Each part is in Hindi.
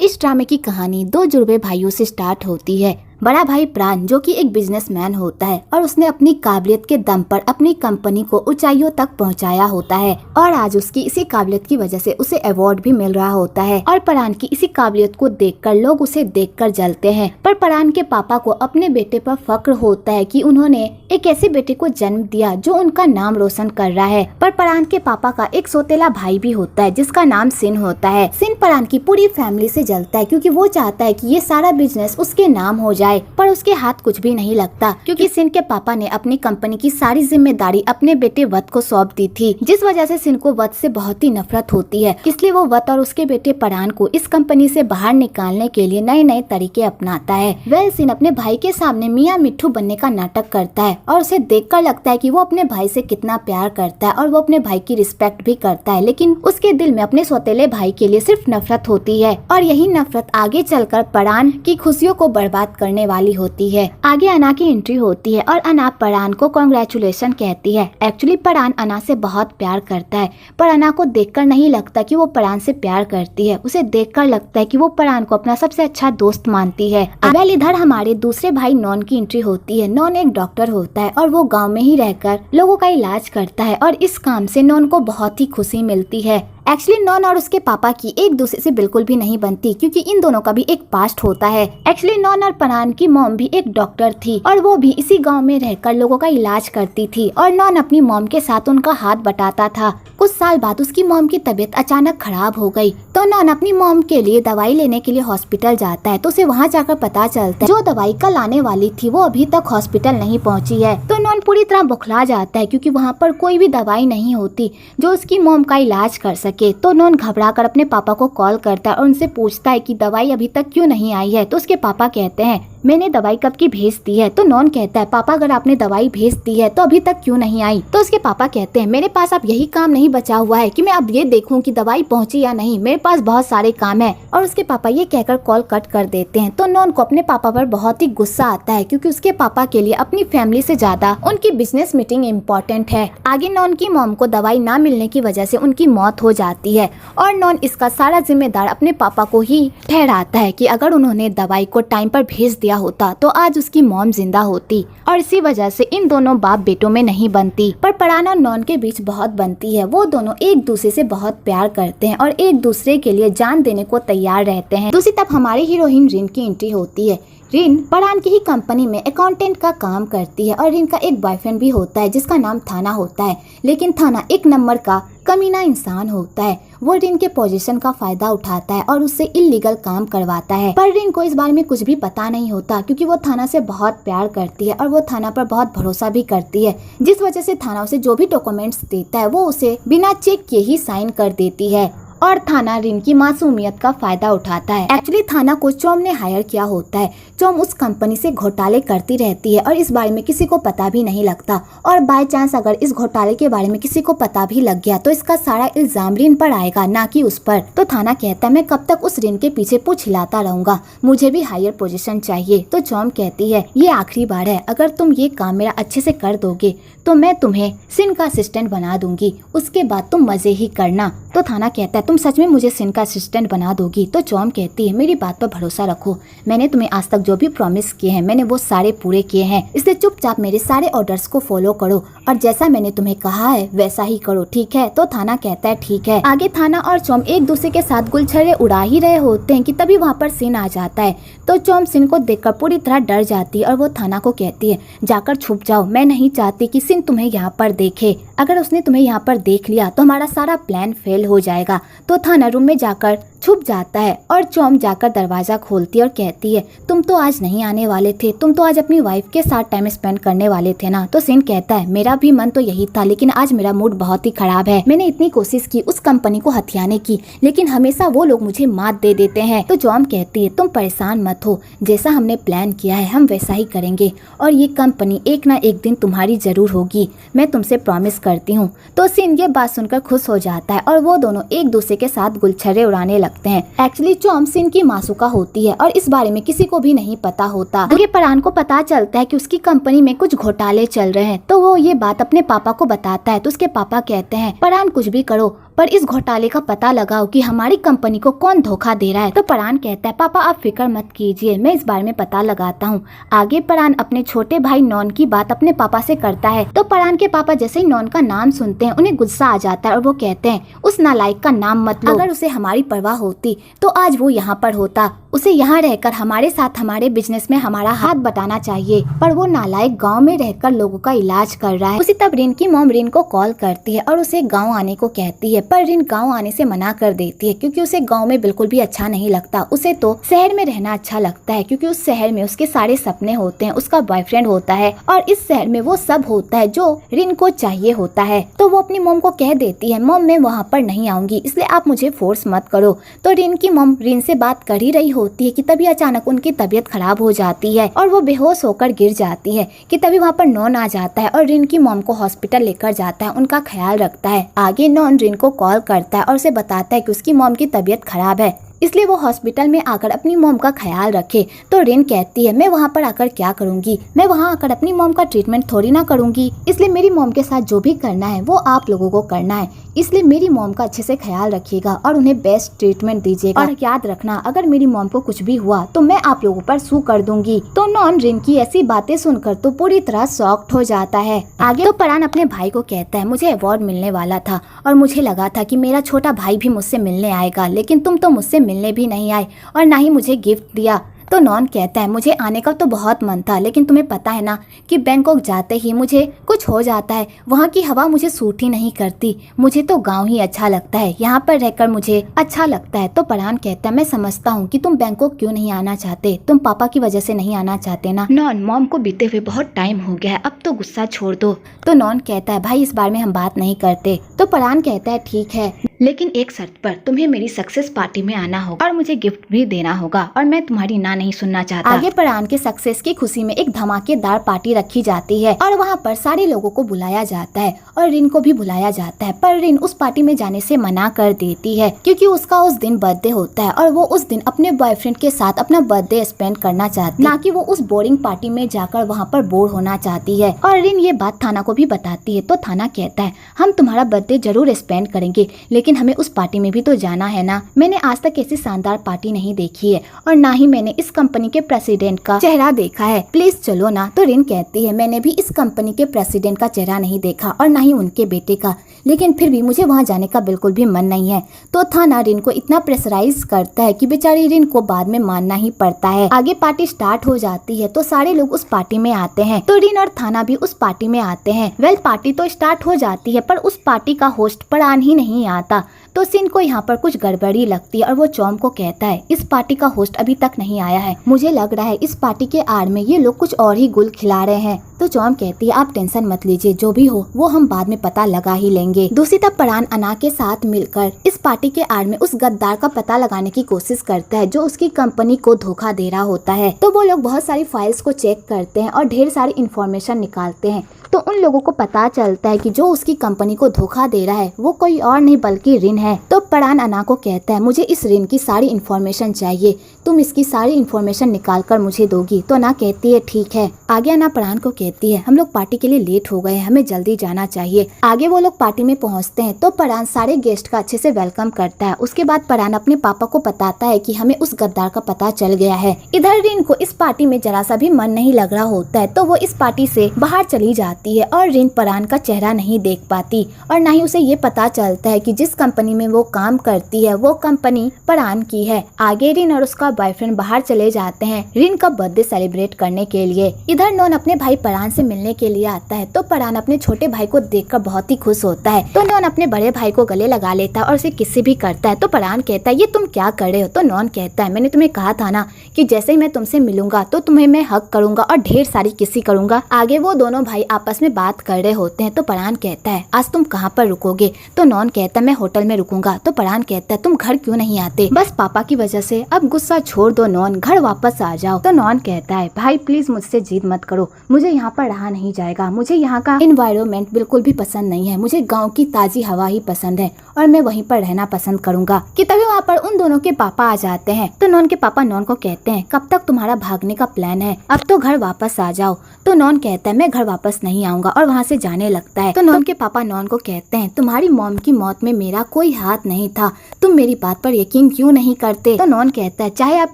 इस ड्रामे की कहानी दो जुड़वे भाइयों से स्टार्ट होती है। बड़ा भाई प्राण जो कि एक बिजनेसमैन होता है और उसने अपनी काबिलियत के दम पर अपनी कंपनी को ऊंचाइयों तक पहुंचाया होता है और आज उसकी इसी काबिलियत की वजह से उसे अवार्ड भी मिल रहा होता है। और प्राण की इसी काबिलियत को देखकर लोग उसे देखकर जलते हैं। पर प्राण के पापा को अपने बेटे पर फक्र होता है कि उन्होंने एक ऐसे बेटे को जन्म दिया जो उनका नाम रोशन कर रहा है। पर प्राण के पापा का एक सौतेला भाई भी होता है जिसका नाम सिन होता है। सिन प्राण की पूरी फैमिली से जलता है क्योंकि वो चाहता है कि ये सारा बिजनेस उसके नाम हो जाए, पर उसके हाथ कुछ भी नहीं लगता क्योंकि सिन के पापा ने अपनी कंपनी की सारी जिम्मेदारी अपने बेटे वत को सौंप दी थी, जिस वजह से सिन को वत से बहुत ही नफरत होती है। इसलिए वो वत और उसके बेटे प्राण को इस कंपनी से बाहर निकालने के लिए नए नए तरीके अपनाता है। सिन अपने भाई के सामने मियाँ मिट्ठू बनने का नाटक करता है और उसे देखकर लगता है कि वो अपने भाई से कितना प्यार करता है और वो अपने भाई की रिस्पेक्ट भी करता है, लेकिन उसके दिल में अपने सौतेले भाई के लिए सिर्फ नफरत होती है और यही नफरत आगे चलकर प्राण की खुशियों को बर्बाद करने वाली होती है। आगे अना की एंट्री होती है और अना प्राण को कांग्रेचुलेशन कहती है। एक्चुअली प्राण अना से बहुत प्यार करता है, पर अना को देखकर नहीं लगता कि वो प्राण से प्यार करती है। उसे देखकर लगता है कि वो प्राण को अपना सबसे अच्छा दोस्त मानती है। अब इधर हमारे दूसरे भाई नॉन की एंट्री होती है। नॉन एक डॉक्टर होता है और वो गाँव में ही रहकर लोगों का इलाज करता है और इस काम से नॉन को बहुत ही खुशी मिलती है। एक्चुअली नॉन और उसके पापा की एक दूसरे से बिल्कुल भी नहीं बनती क्योंकि इन दोनों का भी एक पास्ट होता है। एक्चुअली नॉन और प्राण की मॉम भी एक डॉक्टर थी और वो भी इसी गांव में रहकर लोगों का इलाज करती थी और नॉन अपनी मॉम के साथ उनका हाथ बटाता था। कुछ साल बाद उसकी मॉम की तबीयत अचानक खराब हो गई तो नॉन अपनी मॉम के लिए दवाई लेने के लिए हॉस्पिटल जाता है। तो उसे वहाँ जाकर पता चलता है जो दवाई कल आने वाली थी वो अभी तक हॉस्पिटल नहीं पहुँची है। तो नॉन पूरी तरह बौखला जाता है क्योंकि वहाँ पर कोई भी दवाई नहीं होती जो उसकी मॉम का इलाज कर सके। तो नॉन घबराकर अपने पापा को कॉल करता है और उनसे पूछता है कि दवाई अभी तक क्यों नहीं आई है। तो उसके पापा कहते हैं मैंने दवाई कब की भेज दी है। तो नॉन कहता है पापा अगर आपने दवाई भेज दी है तो अभी तक क्यों नहीं आई। तो उसके पापा कहते हैं मेरे पास अब यही काम नहीं बचा हुआ है कि मैं अब ये देखूं कि दवाई पहुंची या नहीं, मेरे पास बहुत सारे काम है। और उसके पापा ये कहकर कॉल कट कर देते हैं। तो नॉन को अपने पापा पर बहुत ही गुस्सा आता है क्योंकि उसके पापा के लिए अपनी फैमिली से ज्यादा उनकी बिजनेस मीटिंग इम्पोर्टेंट है। आगे नॉन की मॉम को दवाई ना मिलने की वजह से उनकी मौत हो जाती है और नॉन इसका सारा जिम्मेदार अपने पापा को ही ठहराता है कि अगर उन्होंने दवाई को टाइम पर भेज दिया होता तो आज उसकी मॉम जिंदा होती और इसी वजह से इन दोनों बाप बेटों में नहीं बनती। पर प्राण और नॉन के बीच बहुत बनती है। वो दोनों एक दूसरे से बहुत प्यार करते हैं और एक दूसरे के लिए जान देने को तैयार रहते हैं। दूसरी तरफ हमारी हीरोइन रिन की एंट्री होती है। रिन प्राण की ही कंपनी में अकाउंटेंट का काम करती है और रिन का एक बॉयफ्रेंड भी होता है जिसका नाम थाना होता है, लेकिन थाना एक नंबर का कमीना इंसान होता है। वो रिन के पोजीशन का फायदा उठाता है और उससे इल्लीगल काम करवाता है। पर रिन को इस बारे में कुछ भी पता नहीं होता क्योंकि वो थाना से बहुत प्यार करती है और वो थाना पर बहुत भरोसा भी करती है, जिस वजह से थाना उसे जो भी डॉक्यूमेंट्स देता है वो उसे बिना चेक किए ही साइन कर देती है और थाना रिन की मासूमियत का फायदा उठाता है। एक्चुअली थाना को चोम ने हायर किया होता है। चोम उस कंपनी से घोटाले करती रहती है और इस बारे में किसी को पता भी नहीं लगता और बाय चांस अगर इस घोटाले के बारे में किसी को पता भी लग गया तो इसका सारा इल्जाम रिन पर आएगा, ना कि उस पर। तो थाना कहता है मैं कब तक उस रिन के पीछे पूछ हिलाता रहूंगा, मुझे भी हायर पोजीशन चाहिए। तो चोम कहती है ये आखिरी बार है, अगर तुम ये काम मेरा अच्छे से कर दोगे तो मैं तुम्हें सिन का असिस्टेंट बना दूंगी, उसके बाद तुम मजे ही करना। तो थाना कहता है तुम सच में मुझे सिन का असिस्टेंट बना दोगी। तो चोम कहती है मेरी बात पर भरोसा रखो, मैंने तुम्हें आज तक जो भी प्रॉमिस किए हैं मैंने वो सारे पूरे किए हैं, इसलिए चुपचाप मेरे सारे ऑर्डर्स को फॉलो करो और जैसा मैंने तुम्हें कहा है वैसा ही करो, ठीक है। तो थाना कहता है ठीक है। आगे थाना और चोम एक दूसरे के साथ गुलछड़े उड़ा ही रहे होते हैं कि तभी वहाँ पर सिन आ जाता है। तो चोम सिन को देखकर पूरी तरह डर जाती है और वो थाना को कहती है जाकर छुप जाओ, मैं नहीं चाहती कि सिन तुम्हें यहाँ पर देखे, अगर उसने तुम्हें यहाँ पर देख लिया तो हमारा सारा प्लान फेल हो जाएगा। तो थाना रूम में जाकर छुप जाता है और चोम जाकर दरवाजा खोलती है और कहती है तुम तो आज नहीं आने वाले थे, तुम तो आज अपनी वाइफ के साथ टाइम स्पेंड करने वाले थे ना। तो सिन कहता है मेरा भी मन तो यही था, लेकिन आज मेरा मूड बहुत ही खराब है। मैंने इतनी कोशिश की उस कंपनी को हथियाने की, लेकिन हमेशा वो लोग मुझे मात दे देते हैं। तो चोम कहती है तुम परेशान मत हो, जैसा हमने प्लान किया है हम वैसा ही करेंगे और ये कंपनी एक ना एक दिन तुम्हारी जरूर होगी, मैं तुमसे प्रॉमिस करती हूँ। तो सिन ये बात सुनकर खुश हो जाता है और वो दोनों एक दूसरे के साथ गुलछड़े उड़ाने लगते हैं। एक्चुअली चोम सिन की मासूका होती है और इस बारे में किसी को भी नहीं पता होता। आगे प्राण को पता चलता है कि उसकी कंपनी में कुछ घोटाले चल रहे हैं तो वो ये बात अपने पापा को बताता है। तो उसके पापा कहते हैं प्राण कुछ भी करो पर इस घोटाले का पता लगाओ कि हमारी कंपनी को कौन धोखा दे रहा है। तो परान कहता है पापा आप फिक्र मत कीजिए, मैं इस बारे में पता लगाता हूँ। आगे परान अपने छोटे भाई नॉन की बात अपने पापा से करता है। तो परान के पापा जैसे ही नॉन का नाम सुनते हैं उन्हें गुस्सा आ जाता है और वो कहते हैं उस नालायक का नाम मत लो, अगर उसे हमारी परवाह होती तो आज वो यहाँ पर होता, उसे यहाँ रहकर हमारे साथ हमारे बिजनेस में हमारा हाथ बटाना चाहिए, पर वो नालायक गांव में रहकर लोगों का इलाज कर रहा है। उसी तब रिन की मॉम रिन को कॉल करती है और उसे गांव आने को कहती है, पर रिन गांव आने से मना कर देती है क्योंकि उसे गांव में बिल्कुल भी अच्छा नहीं लगता। उसे तो शहर में रहना अच्छा लगता है क्योंकि उस शहर में उसके सारे सपने होते हैं, उसका बॉयफ्रेंड होता है और इस शहर में वो सब होता है जो रिन को चाहिए होता है। तो वो अपनी मॉम को कह देती है मॉम मैं वहाँ पर नहीं आऊंगी, इसलिए आप मुझे फोर्स मत करो। तो रिन की मॉम रिन से बात कर ही रही होती है कि तभी अचानक उनकी तबीयत खराब हो जाती है और वो बेहोश होकर गिर जाती है कि तभी वहाँ पर नॉन आ जाता है और रिन की मॉम को हॉस्पिटल लेकर जाता है, उनका ख्याल रखता है। आगे नॉन रिन को कॉल करता है और उसे बताता है कि उसकी मॉम की तबीयत खराब है, इसलिए वो हॉस्पिटल में आकर अपनी मॉम का ख्याल रखे। तो रिन कहती है मैं वहाँ पर आकर क्या करूँगी, मैं वहाँ आकर अपनी मॉम का ट्रीटमेंट थोड़ी ना करूँगी, इसलिए मेरी मॉम के साथ जो भी करना है वो आप लोगों को करना है, इसलिए मेरी मॉम का अच्छे से ख्याल रखिएगा और उन्हें बेस्ट ट्रीटमेंट दीजिएगा और याद रखना अगर मेरी मॉम को कुछ भी हुआ तो मैं आप लोगों पर सू कर दूंगी। तो नॉन रिन की ऐसी बातें सुनकर तो पूरी तरह शॉक्ड हो जाता है। आगे तो परान अपने भाई को कहता है मुझे अवार्ड मिलने वाला था और मुझे लगा था कि मेरा छोटा भाई भी मुझसे मिलने आएगा, लेकिन तुम तो मुझसे मिलने भी नहीं आए और ना ही मुझे गिफ्ट दिया। तो नॉन कहता है मुझे आने का तो बहुत मन था, लेकिन तुम्हें पता है ना कि बैंकॉक जाते ही मुझे कुछ हो जाता है, वहाँ की हवा मुझे सूट ही नहीं करती, मुझे तो गांव ही अच्छा लगता है, यहाँ पर रहकर मुझे अच्छा लगता है। तो परान कहता है मैं समझता हूँ कि तुम बैंकॉक क्यों नहीं आना चाहते, तुम पापा की वजह से नहीं आना चाहते ना। नॉन मॉम को बीते हुए बहुत टाइम हो गया है, अब तो गुस्सा छोड़ दो। तो नॉन कहता है भाई इस बारे में हम बात नहीं करते। तो परान कहता है ठीक है, लेकिन एक शर्त पर, तुम्हें मेरी सक्सेस पार्टी में आना होगा और मुझे गिफ्ट भी देना होगा और मैं तुम्हारी ना नहीं सुनना चाहता। आगे परान के सक्सेस की खुशी में एक धमाकेदार पार्टी रखी जाती है और वहाँ पर सारे लोगों को बुलाया जाता है और रिन को भी बुलाया जाता है, पर रिन उस पार्टी में जाने से मना कर देती है क्योंकि उसका उस दिन बर्थडे होता है और वो उस दिन अपने बॉयफ्रेंड के साथ अपना बर्थडे स्पेंड करना चाहती है, ना कि वो उस बोरिंग पार्टी में जाकर वहाँ पर बोर होना चाहती है। और रिन ये बात थाना को भी बताती है। तो थाना कहता है हम तुम्हारा बर्थडे जरूर स्पेंड करेंगे, लेकिन हमें उस पार्टी में भी तो जाना है ना। मैंने आज तक ऐसी शानदार पार्टी नहीं देखी है और ना ही मैंने इस कंपनी के प्रेसिडेंट का चेहरा देखा है, प्लीज चलो ना। तो रिन कहती है मैंने भी इस कंपनी के प्रेसिडेंट का चेहरा नहीं देखा और ना ही उनके बेटे का, लेकिन फिर भी मुझे वहाँ जाने का बिल्कुल भी मन नहीं है। तो थाना रिन को इतना प्रेशराइज करता है कि बेचारी रिन को बाद में मानना ही पड़ता है। आगे पार्टी स्टार्ट हो जाती है तो सारे लोग उस पार्टी में आते हैं, तो रिन और थाना भी उस पार्टी में आते हैं। वेल पार्टी तो स्टार्ट हो जाती है पर उस पार्टी का होस्ट परान ही नहीं आता। तो सिन को यहाँ पर कुछ गड़बड़ी लगती है और वो चौम को कहता है इस पार्टी का होस्ट अभी तक नहीं आया है, मुझे लग रहा है इस पार्टी के आड़ में ये लोग कुछ और ही गुल खिला रहे हैं। तो चौम कहती है आप टेंशन मत लीजिए, जो भी हो वो हम बाद में पता लगा ही लेंगे। दूसरी तरफ परान अना के साथ मिलकर इस पार्टी के आड़ में उस गद्दार का पता लगाने की कोशिश करता है जो उसकी कंपनी को धोखा दे रहा होता है। तो वो लोग बहुत सारी फाइल्स को चेक करते हैं और ढेर सारी इंफॉर्मेशन निकालते हैं। तो उन लोगों को पता चलता है कि जो उसकी कंपनी को धोखा दे रहा है वो कोई और नहीं बल्कि रिन है। तो परान अना को कहता है मुझे इस रिन की सारी इन्फॉर्मेशन चाहिए, तुम इसकी सारी इन्फॉर्मेशन निकाल कर मुझे दोगी। तो अना कहती है ठीक है। आगे अना परान को कहती है हम लोग पार्टी के लिए लेट हो गए हैं, हमें जल्दी जाना चाहिए। आगे वो लोग पार्टी में पहुंचते हैं तो परान सारे गेस्ट का अच्छे से वेलकम करता है। उसके बाद परान अपने पापा को बताता है कि हमें उस गद्दार का पता चल गया है। इधर रिन को इस पार्टी में जरा सा भी मन नहीं लग रहा होता है, तो वो इस पार्टी से बाहर चली जाती है और रिन परान का चेहरा नहीं देख पाती और ना ही उसे ये पता चलता है कि जिस कंपनी में वो काम करती है वो कंपनी परान की है। आगे रिन और उसका बॉयफ्रेंड बाहर चले जाते हैं रिन का बर्थडे सेलिब्रेट करने के लिए। इधर नॉन अपने भाई परान से मिलने के लिए आता है तो परान अपने छोटे भाई को देखकर बहुत ही खुश होता है। तो नॉन अपने बड़े भाई को गले लगा लेता है और उसे किसी भी करता है। तो परान कहता है ये तुम क्या कर रहे हो। तो नॉन कहता है मैंने तुम्हें कहा था ना कि जैसे ही मैं तुमसे मिलूंगा तो तुम्हें मैं हक करूंगा और ढेर सारी किसी करूंगा। आगे वो दोनों भाई आपस में बात कर रहे होते हैं। तो परान कहता है आज तुम कहाँ पर रुकोगे। तो नॉन कहता है मैं होटल में रुकूंगा। तो परान कहता है तुम घर क्यों नहीं आते, बस पापा की वजह से, अब गुस्सा छोड़ दो नॉन, घर वापस आ जाओ। तो नॉन कहता है भाई प्लीज मुझसे जिद मत करो, मुझे यहाँ पर रहा नहीं जाएगा, मुझे यहाँ का एनवायरनमेंट बिल्कुल भी पसंद नहीं है, मुझे गाँव की ताजी हवा ही पसंद है और मैं वहीं पर रहना पसंद करूंगा। कि तभी वहाँ पर उन दोनों के पापा आ जाते हैं। तो नॉन के पापा नॉन को कहते हैं कब तक तुम्हारा भागने का प्लान है, अब तो घर वापस आ जाओ। तो नॉन कहता है मैं घर वापस नहीं नहीं आऊंगा और वहाँ से जाने लगता है। तो नॉन के पापा नॉन को कहते हैं तुम्हारी मॉम की मौत में मेरा कोई हाथ नहीं था, तुम मेरी बात पर यकीन क्यों नहीं करते। तो नॉन कहता है चाहे आप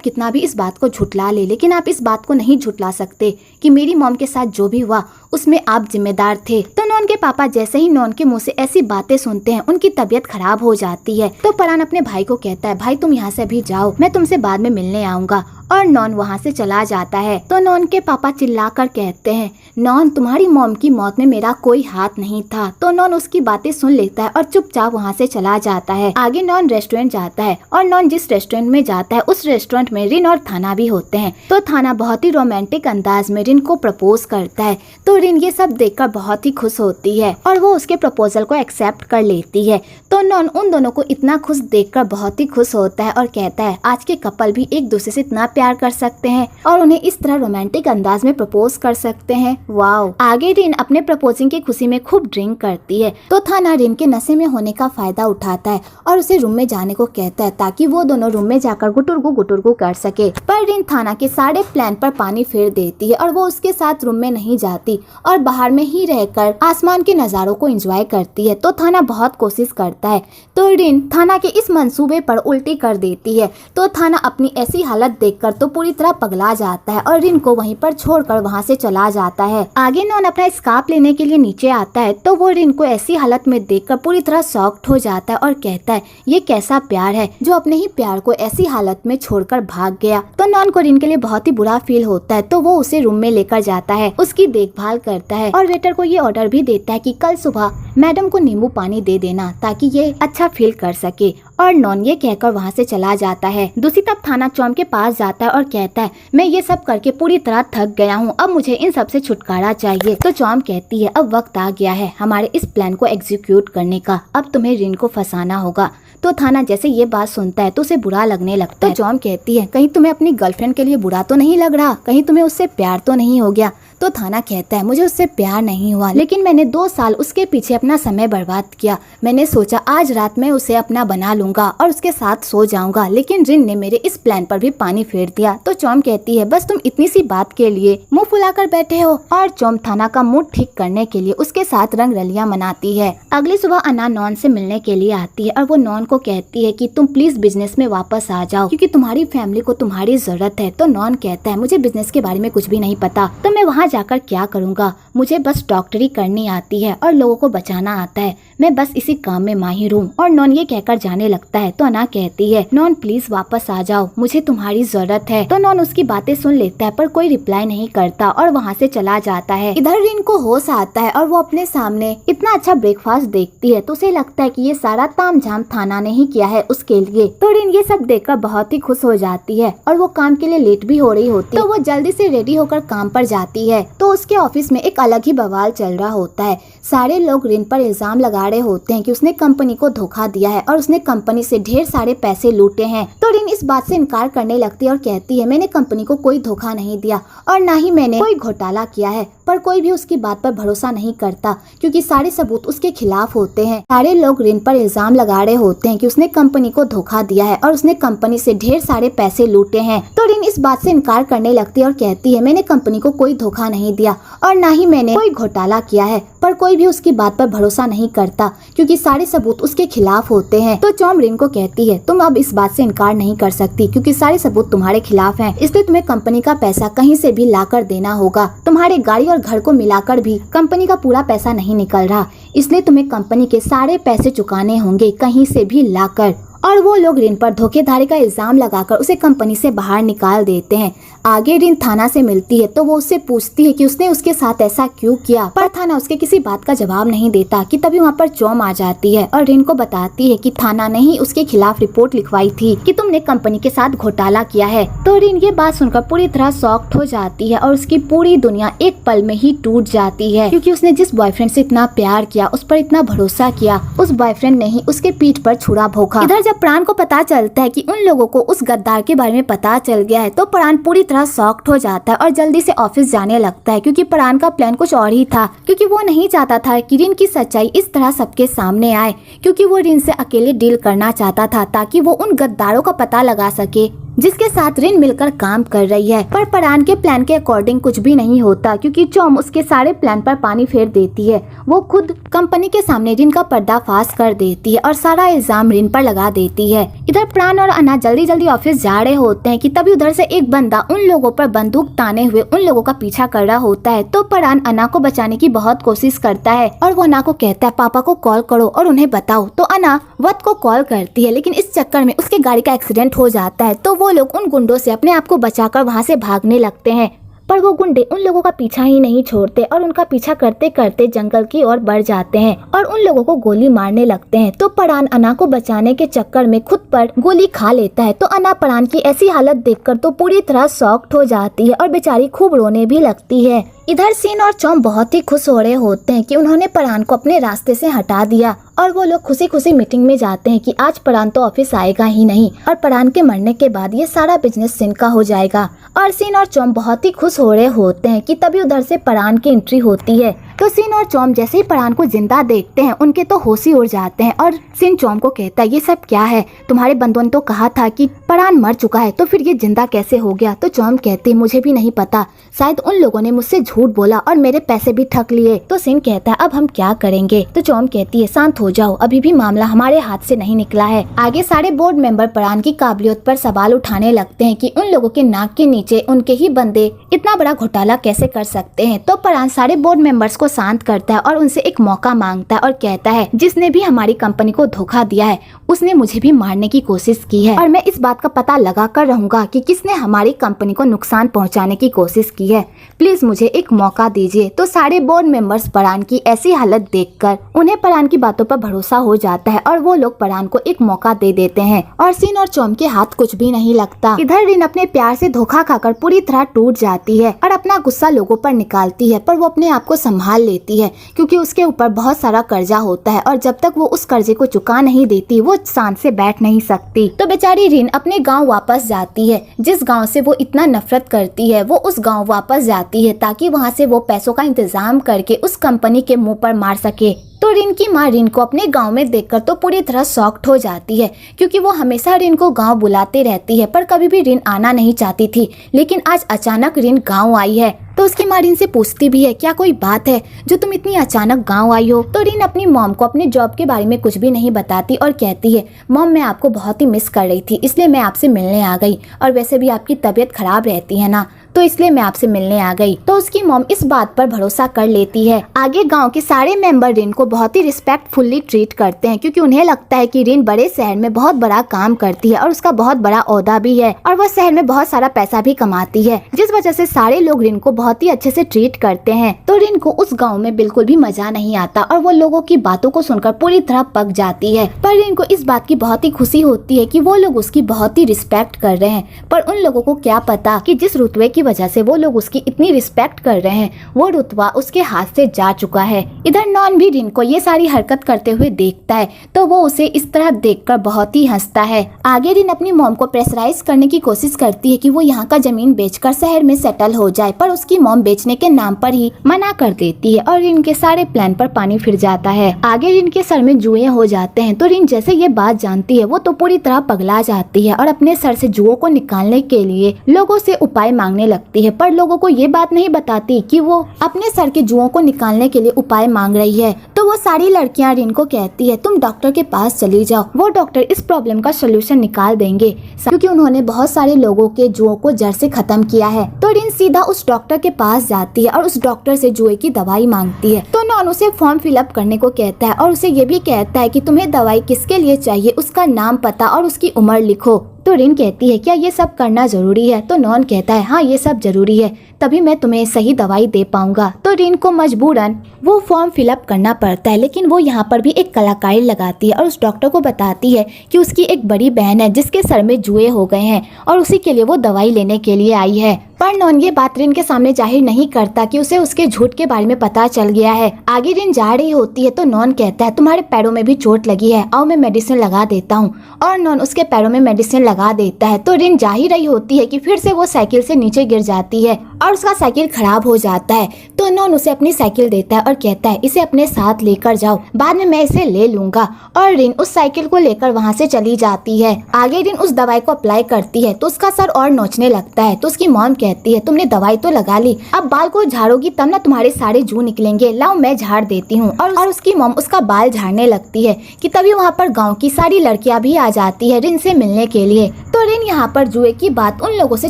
कितना भी इस बात को झुटला ले, लेकिन आप इस बात को नहीं झुटला सकते कि मेरी मॉम के साथ जो भी हुआ उसमें आप जिम्मेदार थे। तो नॉन के पापा जैसे ही नॉन के मुंह से ऐसी बातें सुनते हैं उनकी तबीयत खराब हो जाती है। तो परान अपने भाई को कहता है भाई तुम यहाँ से अभी जाओ, मैं तुमसे बाद में मिलने आऊंगा, और नॉन वहाँ से चला जाता है। तो नॉन के पापा चिल्लाकर कहते हैं नॉन तुम्हारी मॉम की मौत में मेरा कोई हाथ नहीं था। तो नॉन उसकी बातें सुन लेता है और चुपचाप वहाँ से चला जाता है। आगे नॉन रेस्टोरेंट जाता है और नॉन जिस रेस्टोरेंट में जाता है उस रेस्टोरेंट में रिन और थाना भी होते हैं। तो थाना बहुत ही रोमांटिक अंदाज में रिन को प्रपोज करता है। तो रिन ये सब देखकर बहुत ही खुश होती है और वो उसके प्रपोजल को एक्सेप्ट कर लेती है। तो नॉन उन दोनों को इतना खुश देखकर बहुत ही खुश होता है और कहता है आज के कपल भी एक दूसरे से इतना प्यार कर सकते हैं और उन्हें इस तरह रोमांटिक अंदाज में प्रपोज कर सकते हैं। वाओ। आगे रिन अपने प्रपोजिंग की खुशी में खूब ड्रिंक करती है। तो थाना रिन के नशे में होने का फायदा उठाता है और उसे रूम में जाने को कहता है ताकि वो दोनों रूम में जाकर गुटुरगु कर सके। पर रिन थाना के सारे प्लान पर पानी फेर देती है और वो उसके साथ रूम में नहीं जाती और बाहर में ही रहकर आसमान के नजारों को एंजॉय करती है। तो थाना बहुत कोशिश करता है तो रिन थाना के इस मंसूबे पर उल्टी कर देती है। तो थाना अपनी ऐसी हालत देखकर तो पूरी तरह पगला जाता है और रिन को वहीं पर छोड़कर वहां से चला जाता है। आगे नॉन अपना स्कार्फ लेने के लिए नीचे आता है तो वो रिन को ऐसी हालत में देखकर पूरी तरह शॉक्ड हो जाता है और कहता है ये कैसा प्यार है जो अपने ही प्यार को ऐसी हालत में छोड़कर भाग गया। तो नॉन को रिन के लिए बहुत ही बुरा फील होता है तो वो उसे रूम में लेकर जाता है, उसकी देखभाल करता है और वेटर को ये ऑर्डर भी देता है कि कल सुबह मैडम को नींबू पानी दे देना ताकि ये अच्छा फील कर सके। और नॉन ये कहकर वहाँ से चला जाता है। दूसरी तरफ थाना चौम के पास जाता है और कहता है मैं ये सब करके पूरी तरह थक गया हूँ, अब मुझे इन सब से छुटकारा चाहिए। तो चौम कहती है अब वक्त आ गया है हमारे इस प्लान को एग्जीक्यूट करने का, अब तुम्हें रिन को फंसाना होगा। तो थाना जैसे ये बात सुनता है तो उसे बुरा लगने लगता है। तो चौम कहती है कहीं तुम्हें अपनी गर्लफ्रेंड के लिए बुरा तो नहीं लग रहा, कहीं तुम्हें उससे प्यार तो नहीं हो गया। तो थाना कहता है मुझे उससे प्यार नहीं हुआ, लेकिन मैंने 2 साल उसके पीछे अपना समय बर्बाद किया। मैंने सोचा आज रात मैं उसे अपना बना लूंगा और उसके साथ सो जाऊंगा, लेकिन रिन ने मेरे इस प्लान पर भी पानी फेर दिया। तो चौम कहती है बस तुम इतनी सी बात के लिए मुंह फुलाकर बैठे हो। और चौम थाना का मूड ठीक करने के लिए उसके साथ रंग रलियां मनाती है। अगली सुबह अन्ना नॉन से मिलने के लिए आती है और वो नॉन को कहती है कि तुम प्लीज बिजनेस में वापस आ जाओ क्योंकि तुम्हारी फैमिली को तुम्हारी जरूरत है। तो नॉन कहता है मुझे बिजनेस के बारे में कुछ भी नहीं पता, तो मैं वहाँ जाकर क्या करूँगा, मुझे बस डॉक्टरी करनी आती है और लोगों को बचाना आता है, मैं बस इसी काम में माहिर हूँ। और नॉन ये कहकर जाने लगता है तो अन्ना कहती है नॉन प्लीज वापस आ जाओ, मुझे तुम्हारी जरूरत है। तो नॉन उसकी बातें सुन लेता है पर कोई रिप्लाई नहीं करता और वहाँ से चला जाता है। इधर रिन को होश आता है और वो अपने सामने इतना अच्छा ब्रेकफास्ट देखती है तो उसे लगता है कि ये सारा तामझाम थाना ने ही किया है उसके लिए। तो रिन ये सब देखकर बहुत ही खुश हो जाती है और वो काम के लिए लेट भी हो रही होती है तो वो जल्दी से रेडी होकर काम पर जाती है। तो उसके ऑफिस में एक अलग ही बवाल चल रहा होता है। सारे लोग रिन पर इल्जाम लगा रहे होते हैं कि उसने कंपनी को धोखा दिया है और उसने कंपनी से ढेर सारे पैसे लूटे हैं। तो रिन इस बात से इनकार करने लगती है और कहती है मैंने कंपनी को कोई धोखा नहीं दिया और ना ही मैंने कोई घोटाला किया है। पर कोई भी उसकी बात पर भरोसा नहीं करता क्योंकि सारे सबूत उसके खिलाफ होते हैं। सारे लोग रिन पर इल्जाम लगा रहे होते हैं कि उसने कंपनी को धोखा दिया है और उसने कंपनी से ढेर सारे पैसे लूटे हैं। तो रिन इस बात से इनकार करने लगती है और कहती है मैंने कंपनी को कोई धोखा नहीं दिया और ना ही मैंने कोई घोटाला किया है। पर कोई भी उसकी बात पर भरोसा नहीं करता क्योंकि सारे सबूत उसके खिलाफ होते हैं। तो चौम रिन को कहती है तुम अब इस बात से इनकार नहीं कर सकती क्योंकि सारे सबूत तुम्हारे खिलाफ हैं, इसलिए तुम्हें कंपनी का पैसा कहीं से भी लाकर देना होगा। तुम्हारे गाड़ी और घर को मिलाकर भी कंपनी का पूरा पैसा नहीं निकल रहा, इसलिए तुम्हें कंपनी के सारे पैसे चुकाने होंगे कहीं से भी लाकर। और वो लोग रिन पर धोखेधारी का इल्जाम लगाकर उसे कंपनी से बाहर निकाल देते हैं। आगे रिन थाना से मिलती है तो वो उससे पूछती है कि उसने उसके साथ ऐसा क्यों किया, पर थाना उसके किसी बात का जवाब नहीं देता कि तभी वहाँ पर चौम आ जाती है और रिन को बताती है कि थाना ने ही उसके खिलाफ रिपोर्ट लिखवाई थी कि तुमने कंपनी के साथ घोटाला किया है। तो रिन ये बात सुनकर पूरी तरह शॉक्ड हो जाती है और उसकी पूरी दुनिया एक पल में ही टूट जाती है क्योंकि उसने जिस बॉयफ्रेंड से इतना प्यार किया, उस पर इतना भरोसा किया, उस बॉयफ्रेंड ने ही उसके पीठ पर छुरा भोंका। इधर जब प्राण को पता चलता है कि उन लोगों को उस गद्दार के बारे में पता चल गया है तो प्राण पूरी तरह शॉक्ड हो जाता है और जल्दी से ऑफिस जाने लगता है क्योंकि प्राण का प्लान कुछ और ही था, क्योंकि वो नहीं चाहता था कि रिन की सच्चाई इस तरह सबके सामने आए, क्योंकि वो रिन से अकेले डील करना चाहता था ताकि वो उन गद्दारों का पता लगा सके जिसके साथ रिन मिलकर काम कर रही है। पर परान के प्लान के अकॉर्डिंग कुछ भी नहीं होता, क्योंकि चोम उसके सारे प्लान पर पानी फेर देती है। वो खुद कंपनी के सामने रिन का पर्दाफाश कर देती है और सारा इल्जाम रिन पर लगा देती है। इधर प्राण और अना जल्दी जल्दी ऑफिस जा रहे होते हैं कि तभी उधर से एक बंदा उन लोगों पर बंदूक ताने हुए उन लोगों का पीछा कर रहा होता है। तो परान अना को बचाने की बहुत कोशिश करता है और वो अना को कहता है पापा को कॉल करो और उन्हें बताओ। तो अना वत को कॉल करती है, लेकिन इस चक्कर में उसके गाड़ी का एक्सीडेंट हो जाता है। तो वो लोग उन गुंडों से अपने आप को बचाकर वहाँ से भागने लगते हैं, पर वो गुंडे उन लोगों का पीछा ही नहीं छोड़ते और उनका पीछा करते करते जंगल की ओर बढ़ जाते हैं और उन लोगों को गोली मारने लगते हैं। तो परान अना को बचाने के चक्कर में खुद पर गोली खा लेता है। तो अना परान की ऐसी हालत देखकर तो पूरी तरह शॉक्ड हो जाती है और बेचारी खूब रोने भी लगती है। इधर सीन और चौम बहुत ही खुश हो रहे होते हैं कि उन्होंने परान को अपने रास्ते से हटा दिया और वो लोग खुशी खुशी मीटिंग में जाते हैं कि आज परान तो ऑफिस आएगा ही नहीं और परान के मरने के बाद ये सारा बिजनेस सीन का हो जाएगा। और सीन और चौम बहुत ही खुश हो रहे होते हैं कि तभी उधर से परान की एंट्री होती है। तो सीन और चौम जैसे ही परान को जिंदा देखते हैं उनके तो होश ही उड़ जाते हैं और सीन चौम को कहता है ये सब क्या है, तुम्हारे बंधुओं ने तो कहा था कि परान मर चुका है, तो फिर ये जिंदा कैसे हो गया। तो चौम कहते मुझे भी नहीं पता, शायद उन लोगों ने मुझसे झूठ बोला और मेरे पैसे भी ठग लिए। तो सीन कहता है अब हम क्या करेंगे। तो चौम कहती है शांत हो जाओ, अभी भी मामला हमारे हाथ से नहीं निकला है। आगे सारे बोर्ड मेंबर परान की काबिलियत पर सवाल उठाने लगते हैं कि उन लोगों के नाक के नीचे उनके ही बंदे इतना बड़ा घोटाला कैसे कर सकते हैं। तो परान सारे बोर्ड मेंबर्स को शांत करता है और उनसे एक मौका मांगता है और कहता है जिसने भी हमारी कंपनी को धोखा दिया है उसने मुझे भी मारने की कोशिश की है और मैं इस बात का पता लगा कर रहूंगा कि किसने हमारी कंपनी को नुकसान पहुंचाने की कोशिश की है। प्लीज मुझे एक मौका दीजिए। तो सारे बोर्ड मेंबर्स परान की ऐसी हालत देखकर उन्हें परान की बातों पर भरोसा हो जाता है और वो लोग परान को एक मौका दे देते हैं और सीन और चौम के हाथ कुछ भी नहीं लगता। इधर रिन अपने प्यार से धोखा खाकर पूरी तरह टूट जाती है और अपना गुस्सा लोगों पर निकालती है, पर वो अपने आप को संभाल लेती है क्योंकि उसके ऊपर बहुत सारा कर्जा होता है और जब तक वो उस कर्जे को चुका नहीं देती वो शांत से बैठ नहीं सकती। तो बेचारी रिन अपने गांव वापस जाती है, जिस गांव से वो इतना नफरत करती है वो उस गांव वापस जाती है ताकि वहां से वो पैसों का इंतजाम करके उस कंपनी के मुंह पर मार सके। तो रिन की माँ रिन को अपने गांव में देखकर तो पूरी तरह शॉक्ड हो जाती है क्योंकि वो हमेशा रिन को गांव बुलाते रहती है, पर कभी भी रिन आना नहीं चाहती थी। लेकिन आज अचानक रिन गांव आई है तो उसकी माँ रिन से पूछती भी है क्या कोई बात है जो तुम इतनी अचानक गांव आई हो। तो रिन अपनी मॉम को अपने जॉब के बारे में कुछ भी नहीं बताती और कहती है मॉम मैं आपको बहुत ही मिस कर रही थी इसलिए मैं आपसे मिलने आ गई, और वैसे भी आपकी तबीयत खराब रहती है ना तो इसलिए मैं आपसे मिलने आ गई। तो उसकी मॉम इस बात पर भरोसा कर लेती है। आगे गांव के सारे मेंबर रिन को बहुत ही रिस्पेक्टफुली ट्रीट करते हैं क्योंकि उन्हें लगता है कि रिन बड़े शहर में बहुत बड़ा काम करती है और उसका बहुत बड़ा ओहदा भी है और वह शहर में बहुत सारा पैसा भी कमाती है, जिस वजह से सारे लोग रिन को बहुत ही अच्छे से ट्रीट करते हैं। तो रिन को उस गाँव में बिल्कुल भी मजा नहीं आता और वो लोगों की बातों को सुनकर पूरी तरह पक जाती है। पर रिन को इस बात की बहुत ही खुशी होती है कि वो लोग उसकी बहुत ही रिस्पेक्ट कर रहे हैं, पर उन लोगों को क्या पता कि जिस रुतबे की वजह से वो लोग उसकी इतनी रिस्पेक्ट कर रहे हैं वो रुतबा उसके हाथ से जा चुका है। इधर नॉन भी रिन को ये सारी हरकत करते हुए देखता है तो वो उसे इस तरह देखकर बहुत ही हंसता है। आगे रिन अपनी मॉम को प्रेशराइज करने की कोशिश करती है कि वो यहाँ का जमीन बेचकर शहर में सेटल हो जाए, पर उसकी मॉम बेचने के नाम पर ही मना कर देती है और रिन के सारे प्लान पर पानी फिर जाता है। आगे रिन के सर में जुए हो जाते हैं तो रिन जैसे ये बात जानती है वो तो पूरी तरह पगला जाती है और अपने सर से जुओं को निकालने के लिए लोगों से उपाय मांगने लगती है, पर लोगों को ये बात नहीं बताती कि वो अपने सर के जुओं को निकालने के लिए उपाय मांग रही है। तो वो सारी लड़कियां रिन को कहती है तुम डॉक्टर के पास चली जाओ, वो डॉक्टर इस प्रॉब्लम का सोल्यूशन निकाल देंगे क्योंकि उन्होंने बहुत सारे लोगों के जुओं को जड़ से खत्म किया है। तो रिन सीधा उस डॉक्टर के पास जाती है और उस डॉक्टर से जुए की दवाई मांगती है। तो नॉन उसे फॉर्म फिलअप करने को कहता है और उसे ये भी कहता है कि तुम्हें दवाई किसके लिए चाहिए उसका नाम, पता और उसकी उम्र लिखो। तो रिन कहती है क्या ये सब करना जरूरी है। तो नॉन कहता है हाँ ये सब जरूरी है, तभी मैं तुम्हें सही दवाई दे पाऊंगा। तो रिन को मजबूरन वो फॉर्म फिलअप करना पड़ता है, लेकिन वो यहाँ पर भी एक कलाकारी लगाती है और उस डॉक्टर को बताती है कि उसकी एक बड़ी बहन है जिसके सर में जुए हो गए हैं और उसी के लिए वो दवाई लेने के लिए आई है। पर नॉन ये बात रिन के सामने जाहिर नहीं करता कि उसे उसके झूठ के बारे में पता चल गया है। आगे रिन जा रही होती है तो नॉन कहता है तुम्हारे पैरों में भी चोट लगी है, आओ मैं मेडिसिन लगा देता हूँ, और नॉन उसके पैरों में मेडिसिन लगा देता है। तो रिन जा ही रही होती है कि फिर से वो साइकिल से नीचे गिर जाती है और और उसका साइकिल खराब हो जाता है। तो नॉन उसे अपनी साइकिल देता है और कहता है इसे अपने साथ लेकर जाओ, बाद में मैं इसे ले लूंगा। और रिन उस साइकिल को लेकर वहाँ से चली जाती है। आगे रिन उस दवाई को अप्लाई करती है तो उसका सर और नोचने लगता है। तो उसकी मॉम कहती है तुमने दवाई तो लगा ली, अब बाल को झाड़ोगी तब ना तुम्हारे सारे जू निकलेंगे, लाओ मैं झाड़ देती हूँ। और उसकी मॉम उसका बाल झाड़ने लगती है कि तभी वहाँ पर गाँव की सारी लड़कियाँ भी आ जाती है रिन से मिलने के लिए। तो रिन यहाँ पर जुए की बात उन लोगों से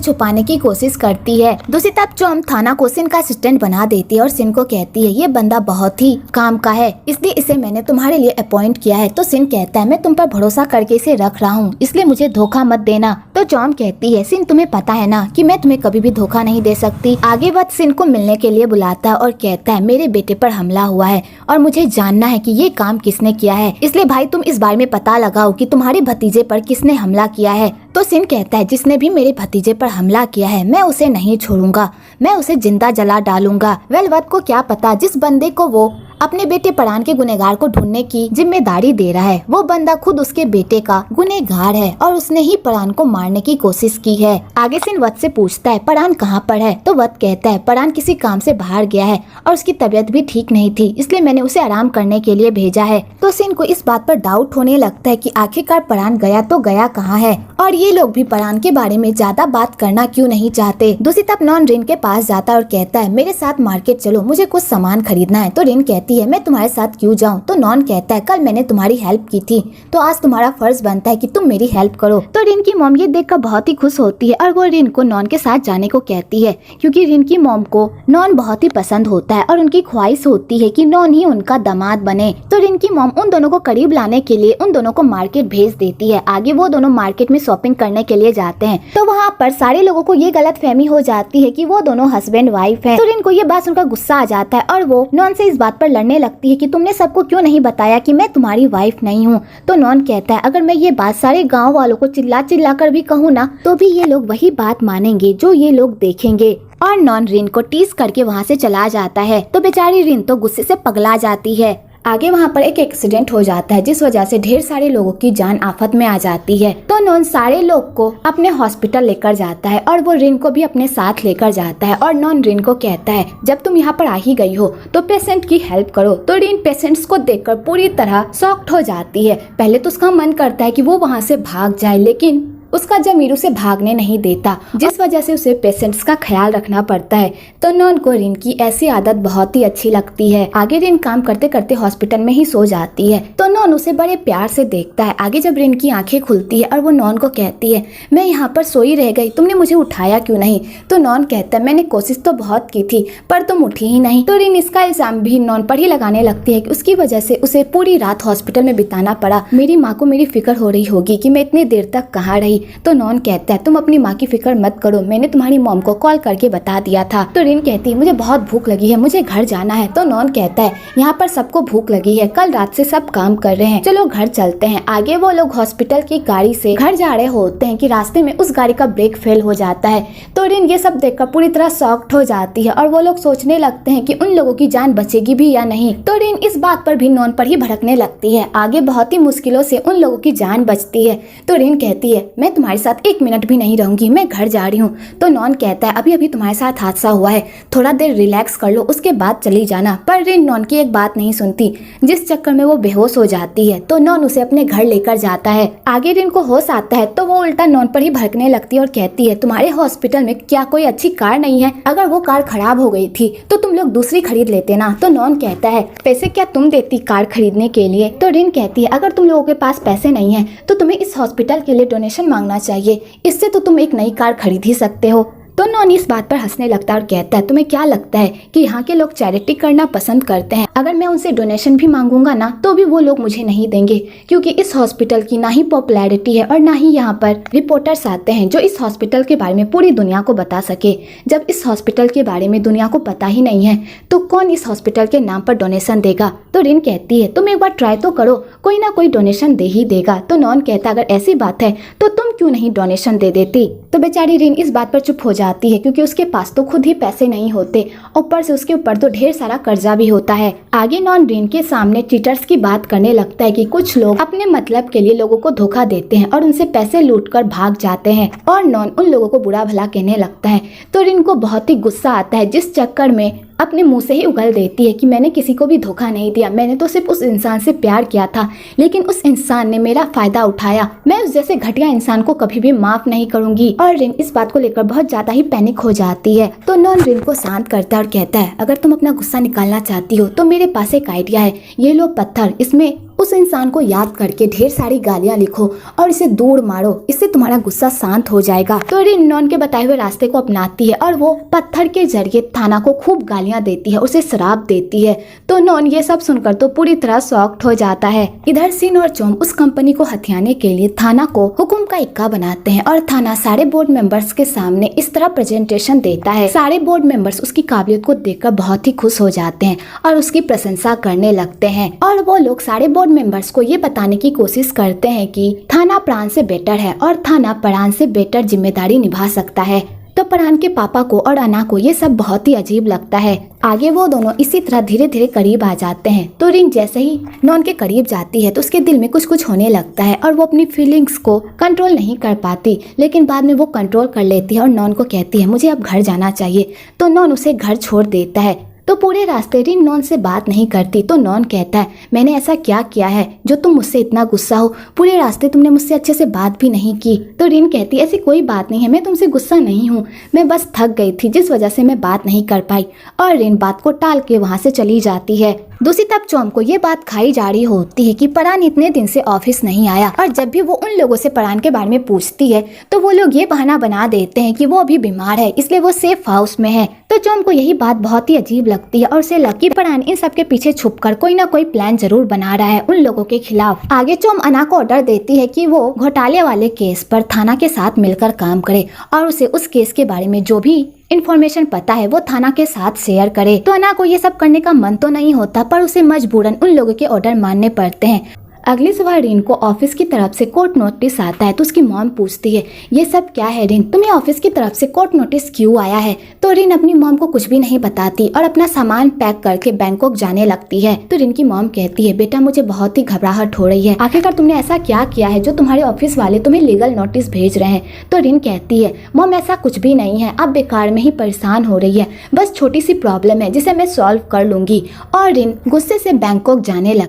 छुपाने की कोशिश करती है। दूसरी तरफ चोम थाना को सिन का असिस्टेंट बना देती है और सिन को कहती है ये बंदा बहुत ही काम का है, इसलिए इसे मैंने तुम्हारे लिए अपॉइंट किया है। तो सिन कहता है मैं तुम पर भरोसा करके इसे रख रहा हूँ, इसलिए मुझे धोखा मत देना। तो चोम कहती है सिन तुम्हें पता है ना कि मैं तुम्हें कभी भी धोखा नहीं दे सकती। आगे वह सिन को मिलने के लिए बुलाता है और कहता है मेरे बेटे पर हमला हुआ है और मुझे जानना है कि ये काम किसने किया है, इसलिए भाई तुम इस बारे में पता लगाओ कि तुम्हारे भतीजे पर किसने हमला किया है। तो सिन कहता है जिसने भी मेरे भतीजे पर हमला किया है मैं उसे नहीं छोड़ूंगा, मैं उसे जिंदा जला डालूंगा। वत को क्या पता जिस बंदे को वो अपने बेटे परान के गुनहगार को ढूंढने की जिम्मेदारी दे रहा है वो बंदा खुद उसके बेटे का गुनहगार है और उसने ही परान को मारने की कोशिश की है। आगे सिन वत से पूछता है परान कहाँ पर है। तो वत कहता है परान किसी काम से बाहर गया है और उसकी तबीयत भी ठीक नहीं थी, इसलिए मैंने उसे आराम करने के लिए भेजा है। तो सिन को इस बात पर डाउट होने लगता है कि आखिरकार परान गया तो गया कहाँ है और ये लोग भी परान के बारे में ज्यादा बात करना क्यों नहीं चाहते। दूसरी तरफ नॉन रिन के पास जाता है और कहता है मेरे साथ मार्केट चलो, मुझे कुछ सामान खरीदना है। तो रिन कहती है मैं तुम्हारे साथ क्यों जाऊं। तो नॉन कहता है कल मैंने तुम्हारी हेल्प की थी तो आज तुम्हारा फर्ज बनता है कि तुम मेरी हेल्प करो। तो रिन की मॉम ये देखकर बहुत ही खुश होती है और वो रिन को नॉन के साथ जाने को कहती है क्योंकि रिन की मॉम को नॉन बहुत ही पसंद होता है और उनकी ख्वाहिश होती है कि नॉन ही उनका दामाद बने। तो रिन की मॉम उन दोनों को करीब लाने के लिए उन दोनों को मार्केट भेज देती है। आगे वो दोनों मार्केट में शॉपिंग करने के लिए जाते हैं तो वहाँ पर सारे लोगों को ये गलतफहमी हो जाती है कि वो दोनों हस्बैंड वाइफ हैं। तो रिन को ये बात सुनकर गुस्सा आ जाता है और वो नॉन से इस बात पर लड़ने लगती है कि तुमने सबको क्यों नहीं बताया कि मैं तुम्हारी वाइफ नहीं हूँ। तो नॉन कहता है अगर मैं ये बात सारे गाँव वालों को चिल्ला कर भी कहूँ ना तो भी ये लोग वही बात मानेंगे जो ये लोग देखेंगे। और नॉन रिन को टीज करके वहाँ से चला जाता है। तो बेचारी रिन तो गुस्से से पगला जाती है। आगे वहाँ पर एक एक्सीडेंट हो जाता है जिस वजह से ढेर सारे लोगों की जान आफत में आ जाती है। तो नॉन सारे लोग को अपने हॉस्पिटल लेकर जाता है और वो रिन को भी अपने साथ लेकर जाता है। और नॉन रिन को कहता है जब तुम यहाँ पर आ ही गई हो तो पेशेंट की हेल्प करो। तो रिन पेशेंट्स को देखकर पूरी तरह शॉक्ड हो जाती है। पहले तो उसका मन करता है कि वो वहाँ से भाग जाए लेकिन उसका जमीर उसे भागने नहीं देता जिस वजह से उसे पेशेंट्स का ख्याल रखना पड़ता है। तो नॉन को रिन की ऐसी आदत बहुत ही अच्छी लगती है। आगे रिन काम करते करते हॉस्पिटल में ही सो जाती है तो नॉन उसे बड़े प्यार से देखता है। आगे जब रिन की आंखें खुलती है और वो नॉन को कहती है मैं यहाँ पर सोई रह गई, तुमने मुझे उठाया क्यों नहीं। तो नॉन कहता है मैंने कोशिश तो बहुत की थी पर तुम उठी ही नहीं। तो रिन इसका इल्जाम भी नॉन पर ही लगाने लगती है कि उसकी वजह से उसे पूरी रात हॉस्पिटल में बिताना पड़ा। मेरी माँ को मेरी फिक्र हो रही होगी कि मैं इतनी देर तक कहाँ रही। तो नॉन कहता है तुम अपनी माँ की फिक्र मत करो, मैंने तुम्हारी मॉम को कॉल करके बता दिया था। तो रिन कहती है मुझे बहुत भूख लगी है, मुझे घर जाना है। तो नॉन कहता है यहाँ पर सबको भूख लगी है, कल रात से सब काम कर रहे हैं, चलो घर चलते हैं। आगे वो लोग हॉस्पिटल की गाड़ी से घर जा रहे होते हैं कि रास्ते में उस गाड़ी का ब्रेक फेल हो जाता है। तो रिन ये सब देखकर पूरी तरह शॉक्ड हो जाती है और वो लोग सोचने लगते हैं कि उन लोगों की जान बचेगी भी या नहीं। तो रिन इस बात पर भी नॉन पर ही भड़कने लगती है। आगे बहुत ही मुश्किलों से उन लोगों की जान बचती है। तो रिन कहती है मैं तुम्हारे साथ 1 मिनट भी नहीं रहूंगी, मैं घर जा रही हूँ। तो नॉन कहता है अभी अभी तुम्हारे साथ हादसा हुआ है, थोड़ा देर रिलैक्स कर लो उसके बाद चली जाना। पर रिन नॉन की एक बात नहीं सुनती जिस चक्कर में वो बेहोश हो जाती है। तो नॉन उसे अपने घर लेकर जाता है। आगे रिन को होश आता है तो वो उल्टा नॉन पर ही भड़कने लगती है और कहती है तुम्हारे हॉस्पिटल में क्या कोई अच्छी कार नहीं है, अगर वो कार खराब हो गई थी तो तुम लोग दूसरी खरीद लेते ना। तो नॉन कहता है पैसे क्या तुम देती कार खरीदने के लिए। तो रिन कहती है अगर तुम लोगों के पास पैसे नहीं है तो तुम्हें इस हॉस्पिटल के लिए डोनेशन मांगना चाहिए, इससे तो तुम एक नई कार खरीद ही सकते हो। तो नॉन इस बात पर हंसने लगता है और कहता है तुम्हें क्या लगता है कि यहाँ के लोग चैरिटी करना पसंद करते हैं, अगर मैं उनसे डोनेशन भी मांगूंगा ना तो भी वो लोग मुझे नहीं देंगे क्योंकि इस हॉस्पिटल की ना ही पॉपुलैरिटी है और ना ही यहाँ पर रिपोर्टर्स आते हैं जो इस हॉस्पिटल के बारे में पूरी दुनिया को बता सके। जब इस हॉस्पिटल के बारे में दुनिया को पता ही नहीं है तो कौन इस हॉस्पिटल के नाम पर डोनेशन देगा। तो रिन कहती है तुम एक बार ट्राई तो करो, कोई ना कोई डोनेशन दे ही देगा। तो नॉन कहता अगर ऐसी बात है तो तुम क्यों नहीं डोनेशन दे देती। तो बेचारी रिन इस बात पर चुप हो जाती है क्योंकि उसके पास तो खुद ही पैसे नहीं होते, ऊपर से उसके ऊपर तो ढेर सारा कर्जा भी होता है। आगे नॉन रिन के सामने चीटर्स की बात करने लगता है कि कुछ लोग अपने मतलब के लिए लोगों को धोखा देते हैं और उनसे पैसे लूटकर भाग जाते हैं, और नॉन उन लोगों को बुरा भला कहने लगता है। तो रिन को बहुत ही गुस्सा आता है, जिस चक्कर में अपने मुंह से ही उगल देती है कि मैंने किसी को भी धोखा नहीं दिया, मैंने तो सिर्फ उस इंसान से प्यार किया था, लेकिन उस इंसान ने मेरा फायदा उठाया। मैं उस जैसे घटिया इंसान को कभी भी माफ नहीं करूंगी। और रिन इस बात को लेकर बहुत ज्यादा ही पैनिक हो जाती है। तो नॉन रिन को शांत करता है और कहता है, अगर तुम अपना गुस्सा निकालना चाहती हो तो मेरे पास एक आइडिया है, ये लो पत्थर, इसमें उस इंसान को याद करके ढेर सारी गालियां लिखो और इसे दूर मारो, इससे तुम्हारा गुस्सा शांत हो जाएगा। तो रिन नॉन के बताए हुए रास्ते को अपनाती है और वो पत्थर के जरिए थाना को खूब गालियां देती है, उसे शराब देती है। तो नॉन ये सब सुनकर तो पूरी तरह शॉक्ड हो जाता है। इधर सिन और चोम उस कंपनी को हथियाने के लिए थाना को हुक्म का इक्का बनाते हैं और थाना सारे बोर्ड मेंबर्स के सामने इस तरह प्रेजेंटेशन देता है। सारे बोर्ड मेंबर्स उसकी काबिलियत को देखकर बहुत ही खुश हो जाते हैं और उसकी प्रशंसा करने लगते हैं, और वो लोग सारे बोर्ड मेंबर्स को ये बताने की कोशिश करते हैं कि थाना प्राण से बेटर है और थाना प्राण से बेटर जिम्मेदारी निभा सकता है। तो प्राण के पापा को और अना को ये सब बहुत ही अजीब लगता है। आगे वो दोनों इसी तरह धीरे धीरे करीब आ जाते हैं। तो रिन जैसे ही नॉन के करीब जाती है तो उसके दिल में कुछ कुछ होने लगता है और वो अपनी फीलिंग्स को कंट्रोल नहीं कर पाती, लेकिन बाद में वो कंट्रोल कर लेती है और नॉन को कहती है मुझे अब घर जाना चाहिए। तो नॉन उसे घर छोड़ देता है। तो पूरे रास्ते रिन नॉन से बात नहीं करती। तो नॉन कहता है, मैंने ऐसा क्या किया है जो तुम मुझसे इतना गुस्सा हो, पूरे रास्ते तुमने मुझसे अच्छे से बात भी नहीं की। तो रिन कहती है, ऐसी कोई बात नहीं है, मैं तुमसे गुस्सा नहीं हूँ, मैं बस थक गई थी जिस वजह से मैं बात नहीं कर पाई। और रिन बात को टाल के वहाँ से चली जाती है। दूसरी तरफ चोम को ये बात खाई जा रही होती है कि परान इतने दिन से ऑफिस नहीं आया, और जब भी वो उन लोगों से परान के बारे में पूछती है तो वो लोग ये बहाना बना देते हैं कि वो अभी बीमार है, इसलिए वो सेफ हाउस में है। तो चोम को यही बात बहुत ही अजीब लगती है और उसे लगता है कि परान इन सब के पीछे छुपकर कोई ना कोई प्लान जरूर बना रहा है उन लोगों के खिलाफ। आगे चोम अना को ऑर्डर देती है कि वो घोटाले वाले केस पर थाना के साथ मिलकर काम करे और उसे उस केस के बारे में जो भी इन्फॉर्मेशन पता है वो थाना के साथ शेयर करे। तो अना को ये सब करने का मन तो नहीं होता, पर उसे मजबूरन उन लोगों के ऑर्डर मानने पड़ते हैं। अगली सुबह रिन को ऑफिस की तरफ से कोर्ट नोटिस आता है। तो उसकी मॉम पूछती है, ये सब क्या है रिन, तुम्हें ऑफिस की तरफ से कोर्ट नोटिस क्यों आया है? तो रिन अपनी मॉम को कुछ भी नहीं बताती और अपना सामान पैक करके बैंकॉक जाने लगती है। तो रिन की मॉम कहती है, बेटा मुझे बहुत ही घबराहट हो रही है, आखिरकार तुमने ऐसा क्या किया है जो तुम्हारे ऑफिस वाले तुम्हें लीगल नोटिस भेज रहे हैं? तो रिन कहती है, मॉम ऐसा कुछ भी नहीं है, अब बेकार में ही परेशान हो रही है, बस छोटी सी प्रॉब्लम है जिसे मैं सॉल्व कर लूंगी। और रिन गुस्से से बैंकॉक जाने लगती